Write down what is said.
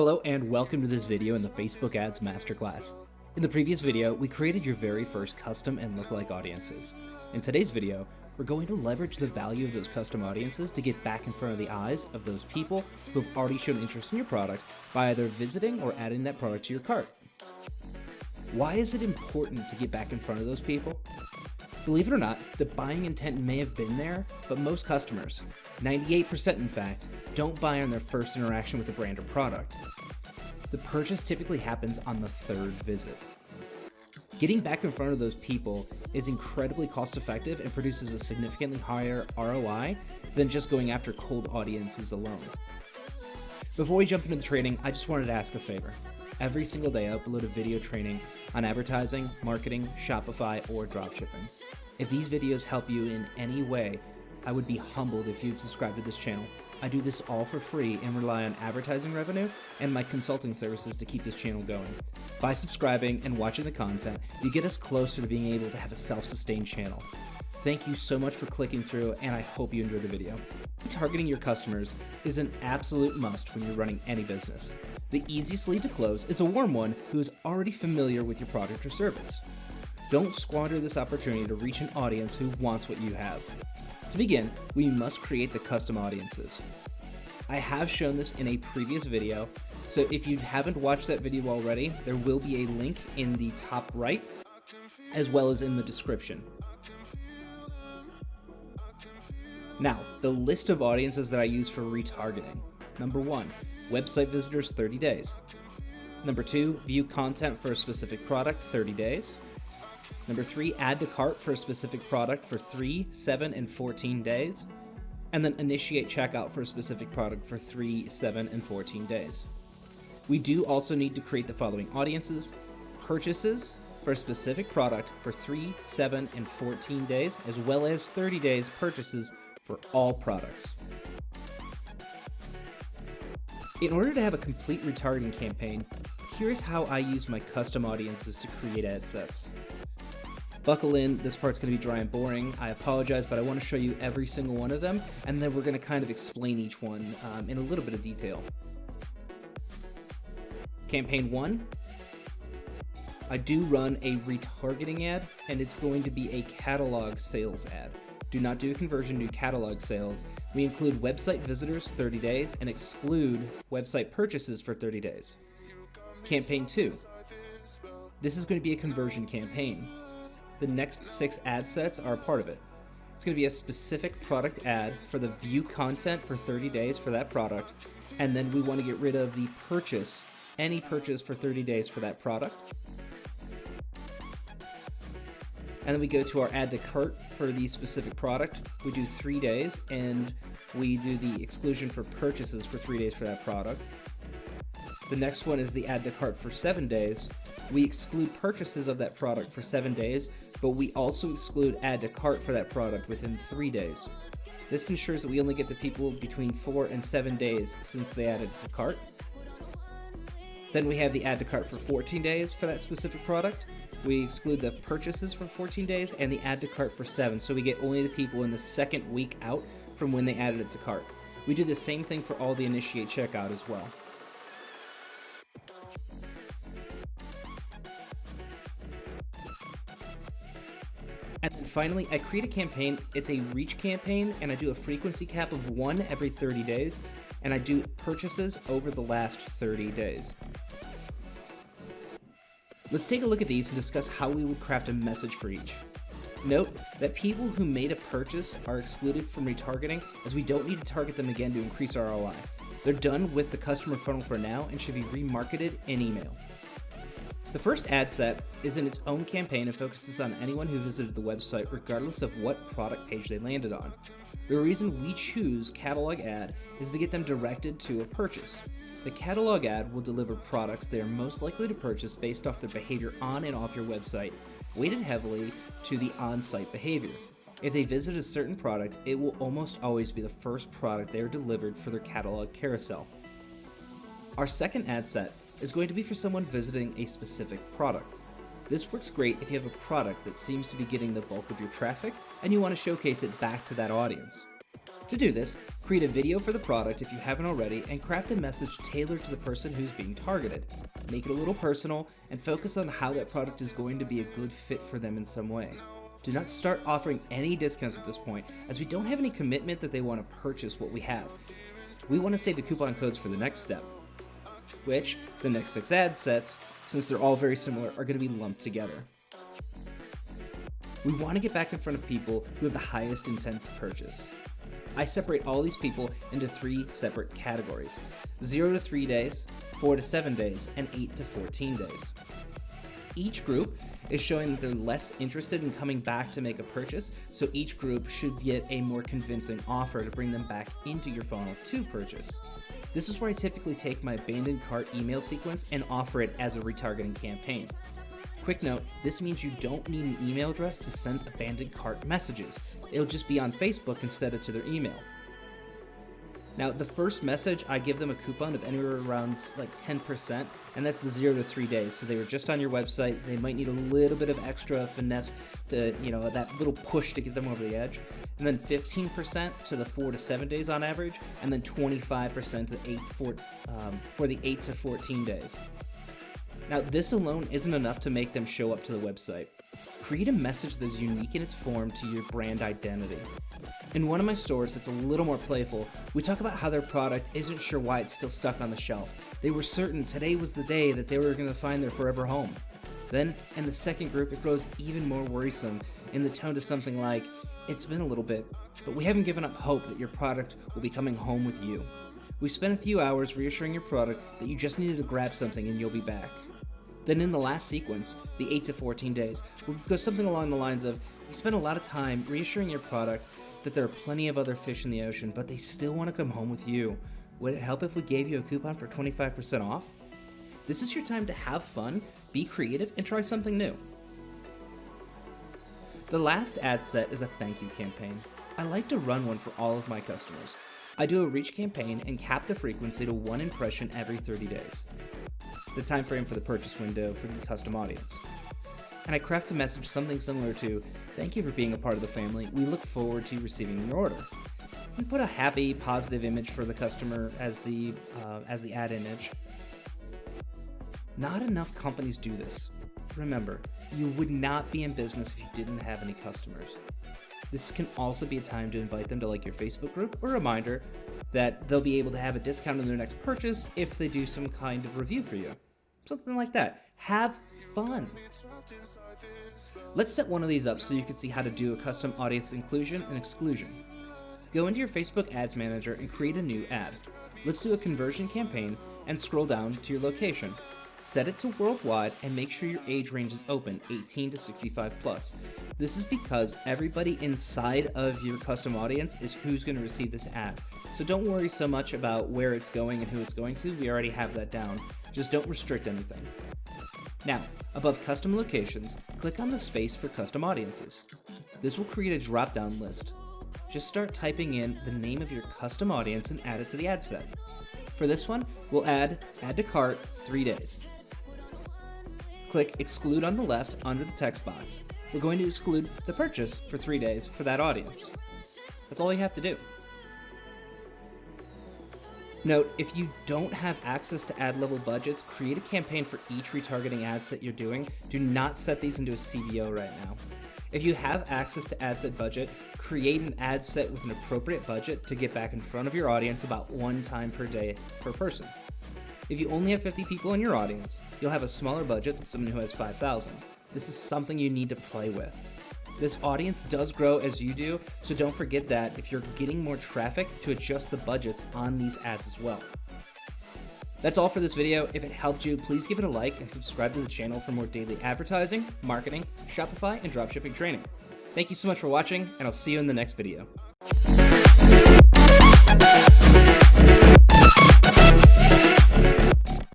Hello and welcome to this video in the Facebook Ads Masterclass. In the previous video, we created your very first custom and lookalike audiences. In today's video, we're going to leverage the value of those custom audiences to get back in front of the eyes of those people who have already shown interest in your product by either visiting or adding that product to your cart. Why is it important to get back in front of those people? Believe it or not, the buying intent may have been there, but most customers, 98% in fact, don't buy on their first interaction with the brand or product. The purchase typically happens on the third visit. Getting back in front of those people is incredibly cost effective and produces a significantly higher ROI than just going after cold audiences alone. Before we jump into the training, I just wanted to ask a favor. Every single day I upload a video training on advertising, marketing, Shopify, or dropshipping. If these videos help you in any way, I would be humbled if you'd subscribe to this channel. I do this all for free and rely on advertising revenue and my consulting services to keep this channel going. By subscribing and watching the content, you get us closer to being able to have a self-sustained channel. Thank you so much for clicking through, and I hope you enjoyed the video. Targeting your customers is an absolute must when you're running any business. The easiest lead to close is a warm one who is already familiar with your product or service. Don't squander this opportunity to reach an audience who wants what you have. To begin, we must create the custom audiences. I have shown this in a previous video, so if you haven't watched that video already, there will be a link in the top right, as well as in the description. Now, the list of audiences that I use for retargeting. Number 1, website visitors 30 days. Number 2, view content for a specific product 30 days. Number 3, add to cart for a specific product for 3, 7, and 14 days. And then initiate checkout for a specific product for 3, 7, and 14 days. We do also need to create the following audiences: purchases for a specific product for 3, 7, and 14 days, as well as 30 days purchases for all products. In order to have a complete retargeting campaign, here's how I use my custom audiences to create ad sets. Buckle in, this part's going to be dry and boring. I apologize, but I want to show you every single one of them, and then we're going to kind of explain each one in a little bit of detail. Campaign 1, I do run a retargeting ad, and it's going to be a catalog sales ad. Do not do conversion, do catalog sales. We include website visitors 30 days and exclude website purchases for 30 days. Campaign 2. This is going to be a conversion campaign. The next 6 ad sets are a part of it. It's going to be a specific product ad for the view content for 30 days for that product, and then we want to get rid of the purchase, any purchase for 30 days for that product. And then we go to our add to cart for the specific product. We do 3 days, and we do the exclusion for purchases for 3 days for that product. The next one is the add to cart for 7 days. We exclude purchases of that product for 7 days, but we also exclude add to cart for that product within 3 days. This ensures that we only get the people between 4 and 7 days since they added to cart. Then we have the add to cart for 14 days for that specific product. We exclude the purchases for 14 days and the add to cart for 7, so we get only the people in the second week out from when they added it to cart. We do the same thing for all the initiate checkout as well. And then finally, I create a campaign. It's a reach campaign, and I do a frequency cap of 1 every 30 days, and I do purchases over the last 30 days. Let's take a look at these and discuss how we would craft a message for each. Note that people who made a purchase are excluded from retargeting, as we don't need to target them again to increase our ROI. They're done with the customer funnel for now and should be remarketed in email. The first ad set is in its own campaign and focuses on anyone who visited the website regardless of what product page they landed on. The reason we choose catalog ad is to get them directed to a purchase. The catalog ad will deliver products they are most likely to purchase based off their behavior on and off your website, weighted heavily to the on-site behavior. If they visit a certain product, it will almost always be the first product they are delivered for their catalog carousel. Our second ad set is going to be for someone visiting a specific product. This works great if you have a product that seems to be getting the bulk of your traffic and you want to showcase it back to that audience. To do this, create a video for the product if you haven't already and craft a message tailored to the person who's being targeted. Make it a little personal and focus on how that product is going to be a good fit for them in some way. Do not start offering any discounts at this point, as we don't have any commitment that they want to purchase what we have. We want to save the coupon codes for the next step, which the next 6 ad sets, since they're all very similar, are going to be lumped together. We want to get back in front of people who have the highest intent to purchase. I separate all these people into 3 separate categories: 0 to 3 days, 4 to 7 days, and 8 to 14 days. Each group is showing that they're less interested in coming back to make a purchase, so each group should get a more convincing offer to bring them back into your funnel to purchase. This is where I typically take my abandoned cart email sequence and offer it as a retargeting campaign. Quick note, this means you don't need an email address to send abandoned cart messages. It'll just be on Facebook instead of to their email. Now, the first message, I give them a coupon of anywhere around like 10%, and that's the 0 to 3 days. So they were just on your website. They might need a little bit of extra finesse to, that little push to get them over the edge. And then 15% to the 4 to 7 days on average, and then 25% to for the 8 to 14 days. Now, this alone isn't enough to make them show up to the website. Create a message that is unique in its form to your brand identity. In one of my stores that's a little more playful, we talk about how their product isn't sure why it's still stuck on the shelf. They were certain today was the day that they were going to find their forever home. Then, in the second group, it grows even more worrisome in the tone to something like, "It's been a little bit, but we haven't given up hope that your product will be coming home with you. We spent a few hours reassuring your product that you just needed to grab something and you'll be back." Then in the last sequence, the 8 to 14 days, we'll go something along the lines of, "We spent a lot of time reassuring your product that there are plenty of other fish in the ocean, but they still want to come home with you. Would it help if we gave you a coupon for 25% off? This is your time to have fun, be creative, and try something new." The last ad set is a thank you campaign. I like to run one for all of my customers. I do a reach campaign and cap the frequency to 1 impression every 30 days. The time frame for the purchase window for the custom audience. And I craft a message something similar to, "Thank you for being a part of the family. We look forward to receiving your order." We put a happy, positive image for the customer as the ad image. Not enough companies do this. Remember, you would not be in business if you didn't have any customers. This can also be a time to invite them to like your Facebook group, or a reminder that they'll be able to have a discount on their next purchase if they do some kind of review for you. Something like that. Have fun. Let's set one of these up so you can see how to do a custom audience inclusion and exclusion. Go into your Facebook Ads Manager and create a new ad. Let's do a conversion campaign and scroll down to your location. Set it to worldwide and make sure your age range is open, 18 to 65 plus. This is because everybody inside of your custom audience is who's going to receive this ad. So don't worry so much about where it's going and who it's going to. We already have that down. Just don't restrict anything. Now, above custom locations, click on the space for custom audiences. This will create a drop-down list. Just start typing in the name of your custom audience and add it to the ad set. For this one, we'll add to cart 3 days. Click exclude on the left under the text box. We're going to exclude the purchase for 3 days for that audience. That's all you have to do. Note, if you don't have access to ad level budgets, create a campaign for each retargeting ad set you're doing. Do not set these into a CBO right now. If you have access to ad set budget, create an ad set with an appropriate budget to get back in front of your audience about 1 time per day per person. If you only have 50 people in your audience, you'll have a smaller budget than someone who has 5,000. This is something you need to play with. This audience does grow as you do, so don't forget that if you're getting more traffic, to adjust the budgets on these ads as well. That's all for this video. If it helped you, please give it a like and subscribe to the channel for more daily advertising, marketing, Shopify, and dropshipping training. Thank you so much for watching, and I'll see you in the next video.